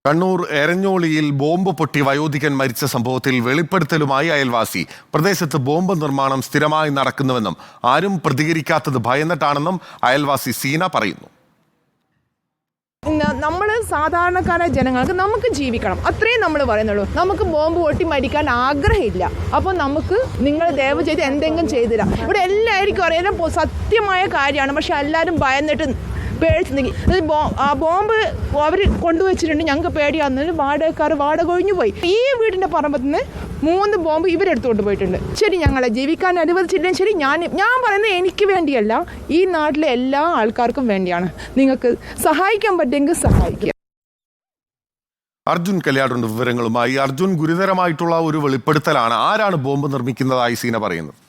Kannur എരഞ്ഞോളിയിൽ bomb പൊട്ടി വയോധികൻ മരിച്ച സംഭവത്തിൽ വെളിപ്പെടുത്തലുമായി അയൽവാസി. പ്രദേശത്ത് ബോംബ് നിർമ്മാണം സ്ഥിരമായി നടക്കുന്നുവെന്നും ആരും പ്രതികരിക്കാത്തത് ഭയന്നിട്ടാണെന്നും അയൽവാസി സീന പറയുന്നു. നമ്മൾ സാധാരണക്കാരായ ജനങ്ങൾക്ക് നമുക്ക് ജീവിക്കണം, അത്രയും നമ്മൾ പറയുന്നുള്ളൂ. നമുക്ക് ബോംബ് പൊട്ടി മരിക്കാൻ ആഗ്രഹമില്ല. അപ്പോൾ നമുക്ക് നിങ്ങൾ ദയവ് ചെയ്ത് എന്തെങ്കിലും ചെയ്തില്ല. ഇവിടെ എല്ലാവർക്കും അറിയാം സത്യമായ കാര്യമാണ്. പക്ഷെ എല്ലാവരും ഭയന്നിട്ട് പേടിച്ച് ബോംബ് അവർ കൊണ്ടുവച്ചിട്ടുണ്ട്, ഞങ്ങൾക്ക് പേടിയാകുന്നതിന് വാടകക്കാർ വാടക ഒഴിഞ്ഞു പോയി. ഈ വീടിൻ്റെ പറമ്പത്ത് നിന്ന് 3 ബോംബ് ഇവരെടുത്തുകൊണ്ട് പോയിട്ടുണ്ട്. ശരി, ഞങ്ങളെ ജീവിക്കാൻ അനുവദിച്ചില്ലെങ്കിൽ ശരി, ഞാൻ പറയുന്നത് എനിക്ക് വേണ്ടിയല്ല, ഈ നാട്ടിലെ എല്ലാ ആൾക്കാർക്കും വേണ്ടിയാണ്. നിങ്ങൾക്ക് സഹായിക്കാൻ പറ്റുമെങ്കിൽ സഹായിക്കുക. അർജുൻ കല്യാടുണ്ട് വിവരങ്ങളുമായി. അർജുൻ, ഗുരുതരമായിട്ടുള്ള ഒരു വെളിപ്പെടുത്തലാണ്. ആരാണ് ബോംബ് നിർമ്മിക്കുന്നതായി സീന പറയുന്നത്?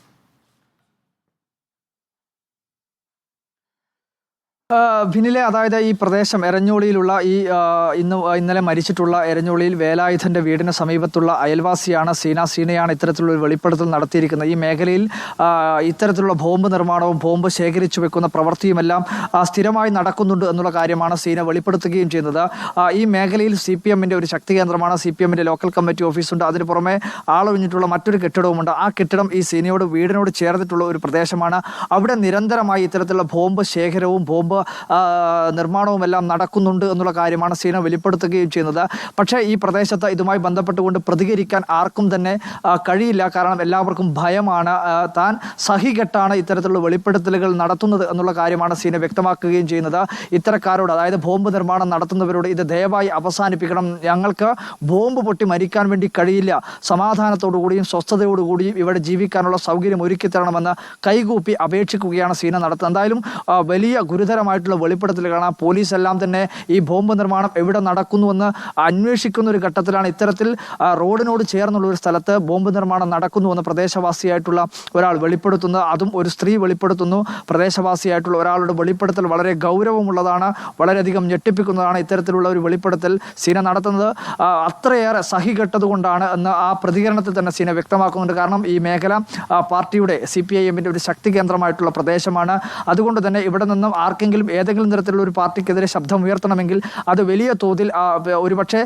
ഭിന്നിലെ, അതായത് ഈ പ്രദേശം എരഞ്ഞോളിയിലുള്ള ഇന്നലെ മരിച്ചിട്ടുള്ള എരഞ്ഞോളിയിൽ വേലായുധന്റെ വീടിന് സമീപത്തുള്ള അയൽവാസിയാണ് സീനയാണ് ഇത്തരത്തിലുള്ള ഒരു വെളിപ്പെടുത്തൽ നടത്തിയിരിക്കുന്നത്. ഈ മേഖലയിൽ ഇത്തരത്തിലുള്ള ബോംബ് നിർമ്മാണവും ബോംബ് ശേഖരിച്ചു വെക്കുന്ന പ്രവൃത്തിയുമെല്ലാം സ്ഥിരമായി നടക്കുന്നുണ്ട് എന്നുള്ള കാര്യമാണ് സീന വെളിപ്പെടുത്തുകയും ചെയ്യുന്നത്. ഈ മേഖലയിൽ CPM-ന്റെ ഒരു ശക്തി കേന്ദ്രമാണ്. CPM-ന്റെ ലോക്കൽ കമ്മിറ്റി ഓഫീസുണ്ട്. അതിന് പുറമെ ആളൊഴിഞ്ഞിട്ടുള്ള മറ്റൊരു കെട്ടിടവുമുണ്ട്. ആ കെട്ടിടം ഈ വീടിനോട് ചേർന്നിട്ടുള്ള ഒരു പ്രദേശമാണ്. അവിടെ നിരന്തരമായി ഇത്തരത്തിലുള്ള ബോംബ് ശേഖരവും ബോംബ് നിർമ്മാണവും എല്ലാം നടക്കുന്നുണ്ട് എന്നുള്ള കാര്യമാണ് സീന വെളിപ്പെടുത്തുകയും ചെയ്യുന്നത്. പക്ഷേ ഈ പ്രദേശത്ത് ഇതുമായി ബന്ധപ്പെട്ടുകൊണ്ട് പ്രതികരിക്കാൻ ആർക്കും തന്നെ കഴിയില്ല. കാരണം എല്ലാവർക്കും ഭയമാണ്. താൻ സഹികെട്ടാണ് ഇത്തരത്തിലുള്ള വെളിപ്പെടുത്തലുകൾ നടത്തുന്നത് എന്നുള്ള കാര്യമാണ് സീന വ്യക്തമാക്കുകയും ചെയ്യുന്നത്. ഇത്തരക്കാരോട്, അതായത് ബോംബ് നിർമ്മാണം നടത്തുന്നവരോട് ഇത് ദയവായി അവസാനിപ്പിക്കണം, ഞങ്ങൾക്ക് ബോംബ് പൊട്ടി മരിക്കാൻ വേണ്ടി കഴിയില്ല, സമാധാനത്തോടുകൂടിയും സ്വസ്ഥതയോടുകൂടിയും ഇവിടെ ജീവിക്കാനുള്ള സൗകര്യം ഒരുക്കി തരണമെന്ന് കൈകൂപ്പി അപേക്ഷിക്കുകയാണ് സീന നടത്തുന്നത്. എന്തായാലും വലിയ ഗുരുതരമായിട്ടുള്ള വെളിപ്പെടുത്തലുകളാണ്. പോലീസ് എല്ലാം തന്നെ ഈ ബോംബ് നിർമ്മാണം എവിടെ നടക്കുന്നുവെന്ന് അന്വേഷിക്കുന്ന ഒരു ഘട്ടത്തിലാണ് ഇത്തരത്തിൽ റോഡിനോട് ചേർന്നുള്ള ഒരു സ്ഥലത്ത് ബോംബ് നിർമ്മാണം നടക്കുന്നുവെന്ന് പ്രദേശവാസിയായിട്ടുള്ള ഒരാൾ വെളിപ്പെടുത്തുന്നു. അതും ഒരു സ്ത്രീ വെളിപ്പെടുത്തുന്നു. പ്രദേശവാസിയായിട്ടുള്ള ഒരാളുടെ വെളിപ്പെടുത്തൽ വളരെ ഗൗരവമുള്ളതാണ്, വളരെയധികം ഞെട്ടിപ്പിക്കുന്നതാണ്. ഇത്തരത്തിലുള്ള ഒരു വെളിപ്പെടുത്തൽ സീന നടത്തുന്നത് അത്രയേറെ സഹികെട്ടതുകൊണ്ടാണ് എന്ന് ആ പ്രതികരണത്തിൽ തന്നെ സീന വ്യക്തമാക്കുന്നുണ്ട്. കാരണം ഈ മേഖല പാർട്ടിയുടെ CPIM-ന്റെ ഒരു ശക്തി കേന്ദ്രമായിട്ടുള്ള പ്രദേശമാണ്. അതുകൊണ്ട് തന്നെ ഇവിടെ നിന്നും ആർക്കെങ്കിലും ഏതെങ്കിലും തരത്തിലുള്ള ഒരു പാർട്ടിക്കെതിരെ ശബ്ദം ഉയർത്തണമെങ്കിൽ അത് വലിയ തോതിൽ ഒരുപക്ഷെ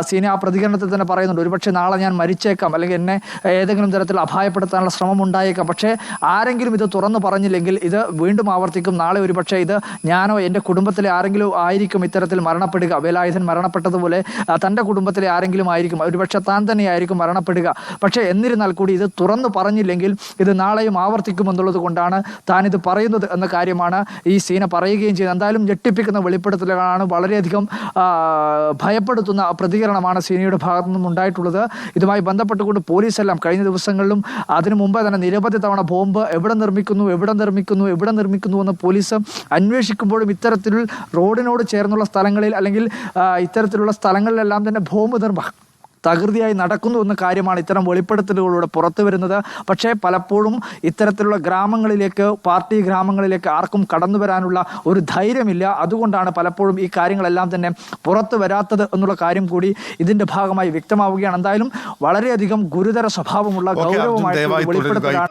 സീന ആ പ്രതികരണത്തിൽ തന്നെ പറയുന്നുണ്ട്, ഒരുപക്ഷെ നാളെ ഞാൻ മരിച്ചേക്കാം, അല്ലെങ്കിൽ എന്നെ ഏതെങ്കിലും തരത്തിൽ അപായപ്പെടുത്താനുള്ള ശ്രമം ഉണ്ടായേക്കാം. പക്ഷേ ആരെങ്കിലും ഇത് തുറന്നു പറഞ്ഞില്ലെങ്കിൽ ഇത് വീണ്ടും ആവർത്തിക്കും. നാളെ ഒരുപക്ഷെ ഇത് ഞാനോ എൻ്റെ കുടുംബത്തിലെ ആരെങ്കിലും ആയിരിക്കും ഇത്തരത്തിൽ മരണപ്പെടുക. വേലായുധൻ മരണപ്പെട്ടതുപോലെ തൻ്റെ കുടുംബത്തിലെ ആരെങ്കിലും ആയിരിക്കും, ഒരുപക്ഷെ താൻ തന്നെയായിരിക്കും മരണപ്പെടുക. പക്ഷേ എന്നിരുന്നാൽ കൂടി ഇത് തുറന്നു പറഞ്ഞില്ലെങ്കിൽ ഇത് നാളെയും ആവർത്തിക്കുമെന്നുള്ളത് കൊണ്ടാണ് താനിത് പറയുന്നത് എന്ന കാര്യമാണ് ഈ സീന പറയുകയും ചെയ്യുന്നത്. എന്തായാലും ഞെട്ടിപ്പിക്കുന്ന വെളിപ്പെടുത്തലുകളാണ്. വളരെയധികം ഭയപ്പെടുത്തുന്ന പ്രതികരണമാണ് സീനയുടെ ഭാഗത്തു നിന്നും ഉണ്ടായിട്ടുള്ളത്. ഇതുമായി ബന്ധപ്പെട്ടുകൊണ്ട് പോലീസെല്ലാം കഴിഞ്ഞ ദിവസങ്ങളിലും അതിനു മുമ്പ് തന്നെ നിരവധി തവണ ബോംബ് എവിടെ നിർമ്മിക്കുന്നു എന്ന് പോലീസ് അന്വേഷിക്കുമ്പോഴും ഇത്തരത്തിൽ റോഡിനോട് ചേർന്നുള്ള സ്ഥലങ്ങളിൽ അല്ലെങ്കിൽ ഇത്തരത്തിലുള്ള സ്ഥലങ്ങളിലെല്ലാം തന്നെ ബോംബ് തകൃതിയായി നടക്കുന്നു എന്ന കാര്യമാണ് ഇത്തരം വെളിപ്പെടുത്തലുകളിലൂടെ പുറത്തു വരുന്നത്. പക്ഷേ പലപ്പോഴും ഇത്തരത്തിലുള്ള പാർട്ടി ഗ്രാമങ്ങളിലേക്ക് ആർക്കും കടന്നു വരാനുള്ള ഒരു ധൈര്യമില്ല. അതുകൊണ്ടാണ് പലപ്പോഴും ഈ കാര്യങ്ങളെല്ലാം തന്നെ പുറത്തു വരാത്തത് എന്നുള്ള കാര്യം കൂടി ഇതിന്റെ ഭാഗമായി വ്യക്തമാവുകയാണ്. എന്തായാലും വളരെയധികം ഗുരുതര സ്വഭാവമുള്ള ഗൗരവമായിട്ടുള്ള വെളിപ്പെടുത്തലാണ്.